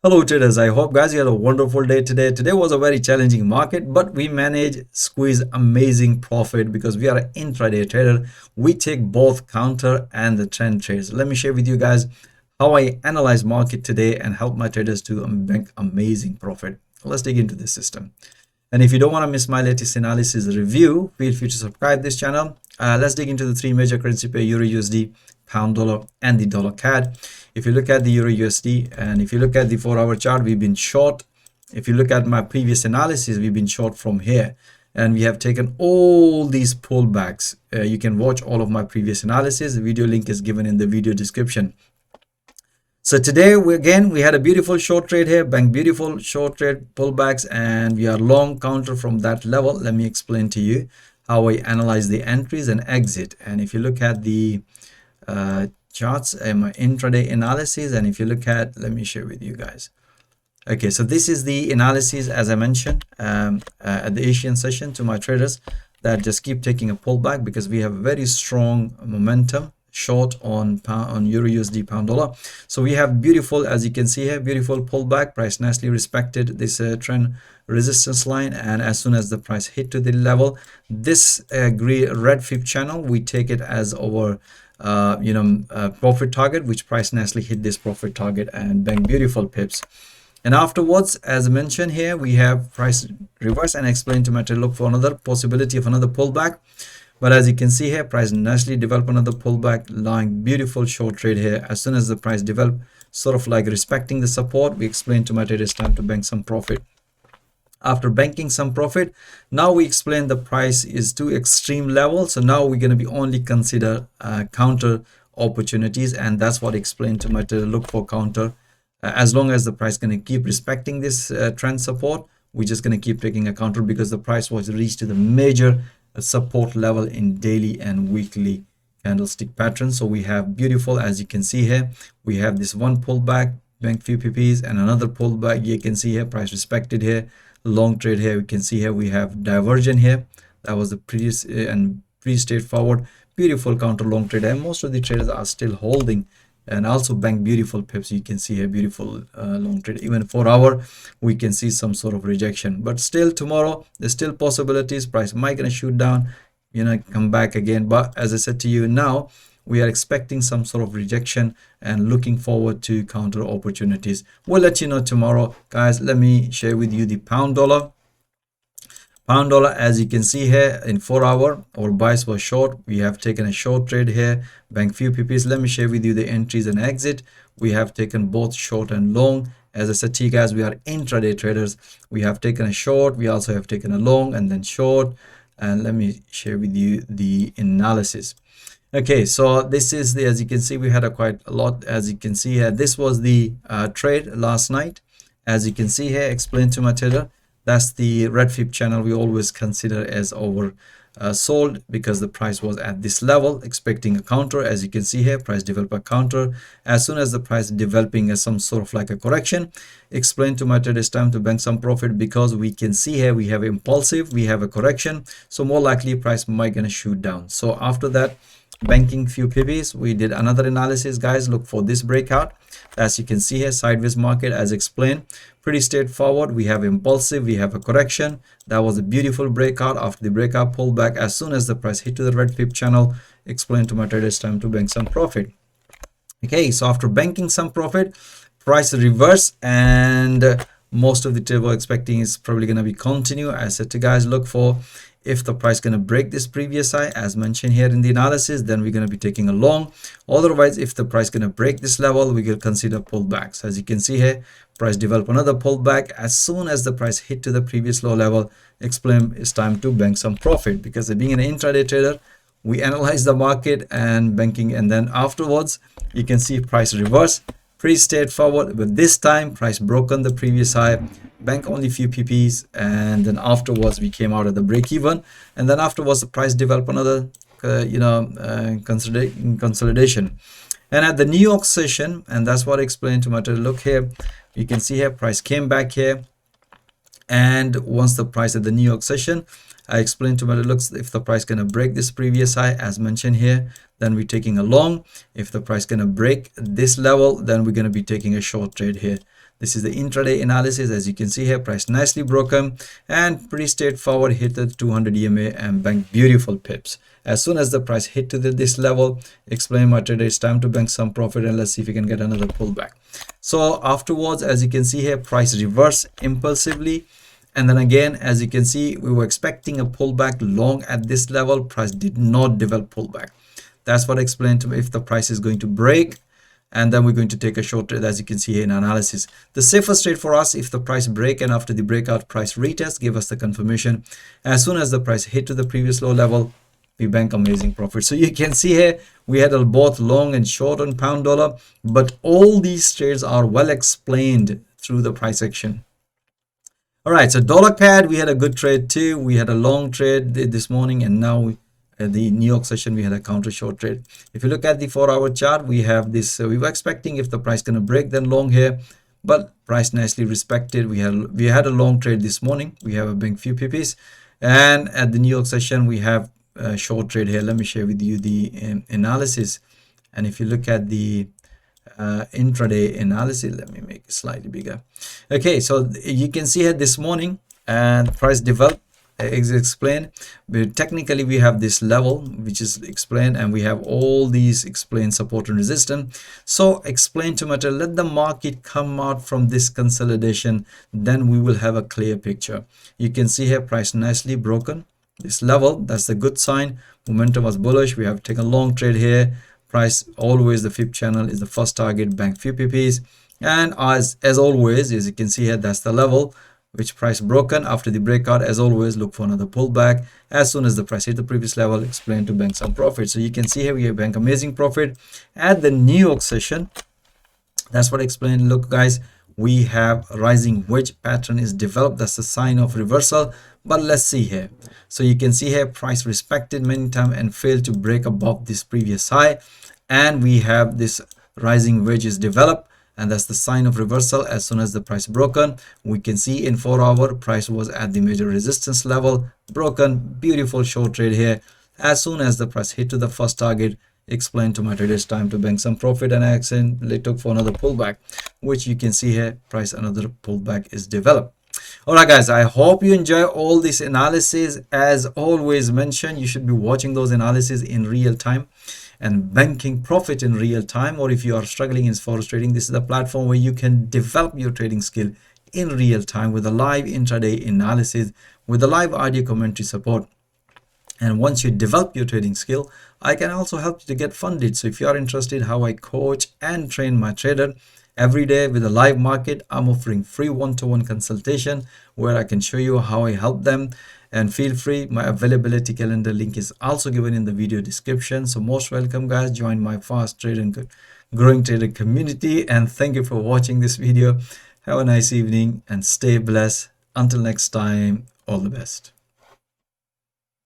Hello traders, I hope guys you had a wonderful day today. Today was a very challenging market, but we managed squeeze amazing profit because we are an intraday trader. We take both counter and the trend trades. Let me share with you guys how I analyze market today and help my traders to make amazing profit. Let's dig into this system. And if you don't want to miss my latest analysis review, feel free to subscribe this channel. Let's dig into the three major currency pair, EURUSD, pound dollar, and the dollar CAD. If you look at the EURUSD and if you look at the 4-hour chart, we've been short. If you look at my previous analysis, we've been short from here. And we have taken all these pullbacks. You can watch all of my previous analysis. The video link is given in the video description. So today we had a beautiful short trade here, bank beautiful short trade pullbacks, and we are long counter from that level. Let me explain to you how I analyze the entries and exit. And if you look at the charts and my intraday analysis, and if you look at, let me share with you guys. Okay, so this is the analysis as I mentioned at the Asian session to my traders that just keep taking a pullback because we have very strong momentum short on EURUSD pound dollar. So we have beautiful, as you can see here, beautiful pullback. Price nicely respected this trend resistance line, and as soon as the price hit to the level, this red fib channel, we take it as our profit target, which price nicely hit this profit target and bang beautiful pips. And afterwards, as mentioned here, we have price reverse and explain to my trader look for another possibility of another pullback. But as you can see here, price nicely develop another pullback, lying beautiful short trade here. As soon as the price develop, sort of like respecting the support, we explain to my trader it's time to bank some profit. After banking some profit, now we explain the price is to extreme level. So now we're going to be only consider counter opportunities, and that's what I explained to my trader look for counter. As long as the price going to keep respecting this trend support, we're just going to keep taking a counter because the price was reached to the major support level in daily and weekly candlestick pattern. So we have beautiful, as you can see here, we have this one pullback, bank few PPs, and another pullback. You can see here price respected here, long trade here. We can see here we have diversion here. That was the previous and pretty straightforward, beautiful counter long trade, and most of the traders are still holding and also bank beautiful pips. You can see here beautiful long trade. Even 4-hour we can see some sort of rejection, but still tomorrow there's still possibilities. Price might gonna shoot down, come back again. But as I said to you, now we are expecting some sort of rejection and looking forward to counter opportunities. We'll let you know tomorrow, guys. Let me share with you the pound dollar. Pound dollar, as you can see here, in 4-hour our buys were short. We have taken a short trade here, bank few PPs. Let me share with you the entries and exit. We have taken both short and long. As I said to you guys, we are intraday traders. We have taken a short, we also have taken a long and then short. And let me share with you the analysis. Okay, so this is the, as you can see, we had quite a lot. As you can see here, this was the trade last night. As you can see here, explain to my trader, that's the red fib channel we always consider as our sold because the price was at this level expecting a counter. As you can see here, price develop a counter. As soon as the price developing as some sort of like a correction, explain to my trader it's time to bank some profit because we can see here we have impulsive, we have a correction, so more likely price might gonna shoot down. So after that, banking few PPs, we did another analysis, guys. Look for this breakout. As you can see here, sideways market as explained, pretty straightforward. We have impulsive, we have a correction. That was a beautiful breakout. After the breakout pullback, as soon as the price hit to the red fib channel, explain to my traders time to bank some profit. Okay, so after banking some profit, price reverse, and most of the table expecting is probably going to be continue. I said to guys, look for if the price going to break this previous high as mentioned here in the analysis, then we're going to be taking a long. Otherwise, if the price going to break this level, we will consider pullbacks. As you can see here, price develop another pullback. As soon as the price hit to the previous low level, explain it's time to bank some profit because being an intraday trader, we analyze the market and banking, and then afterwards you can see price reverse. Pretty straightforward, but this time price broke on the previous high, bank only few PPs, and then afterwards we came out of the break even, and then afterwards the price developed another consolidation. And at the New York session, and that's what I explained to my trader, look here, you can see here price came back here, and once the price at the New York session, I explained to my looks if the price gonna break this previous high as mentioned here, then we're taking a long. If the price gonna break this level, then we're gonna be taking a short trade here. This is the intraday analysis. As you can see here, price nicely broken and pretty straightforward, hit the 200 EMA and bank beautiful pips. As soon as the price hit to this level, explain my trader, it's time to bank some profit, and let's see if we can get another pullback. So afterwards, as you can see here, price reversed impulsively. And then again, as you can see, we were expecting a pullback long at this level. Price did not develop pullback. That's what I explained to me. If the price is going to break, and then we're going to take a short trade, as you can see here in analysis. The safest trade for us, if the price break and after the breakout price retest, give us the confirmation. As soon as the price hit to the previous low level, we bank amazing profit. So you can see here, we had both long and short on pound dollar, but all these trades are well explained through the price action. All right, so dollar CAD, we had a good trade too. We had a long trade this morning, and now at the New York session, we had a counter short trade. If you look at the 4-hour chart, we have this. We were expecting if the price gonna break, then long here, but price nicely respected. We had a long trade this morning. We have a big few PPs, and at the New York session, we have a short trade here. Let me share with you the analysis, and if you look at the intraday analysis, let me make it slightly bigger. Okay, so you can see here this morning, and price developed is explained, but technically we have this level which is explained, and we have all these explained support and resistance. So explain to matter, let the market come out from this consolidation, then we will have a clear picture. You can see here price nicely broken this level. That's a good sign. Momentum was bullish. We have taken a long trade here. Price always, the fib channel is the first target, bank few PPs, and as always, as you can see here, that's the level which price broken. After the breakout, as always, look for another pullback. As soon as the price hit the previous level, explain to bank some profit. So you can see here we have bank amazing profit at the New York session. That's what I explained. Look guys, we have rising wedge pattern is developed. That's a sign of reversal, but let's see here. So you can see here price respected many times and failed to break above this previous high, and we have this rising wedges developed, and that's the sign of reversal. As soon as the price broken, we can see in 4-hour price was at the major resistance level, broken, beautiful short trade here. As soon as the price hit to the first target, explain to my traders time to bank some profit, and I accidentally took for another pullback, which you can see here price another pullback is developed. All right guys, I hope you enjoy all this analysis. As always mentioned, you should be watching those analyses in real time and banking profit in real time. Or if you are struggling in forex trading, this is the platform where you can develop your trading skill in real time with a live intraday analysis, with a live audio commentary support. And once you develop your trading skill, I can also help you to get funded. So if you are interested how I coach and train my trader every day with a live market, I'm offering free one-to-one consultation where I can show you how I help them. And feel free, my availability calendar link is also given in the video description. So most welcome guys, join my fast trading growing trader community, and thank you for watching this video. Have a nice evening and stay blessed. Until next time, all the best.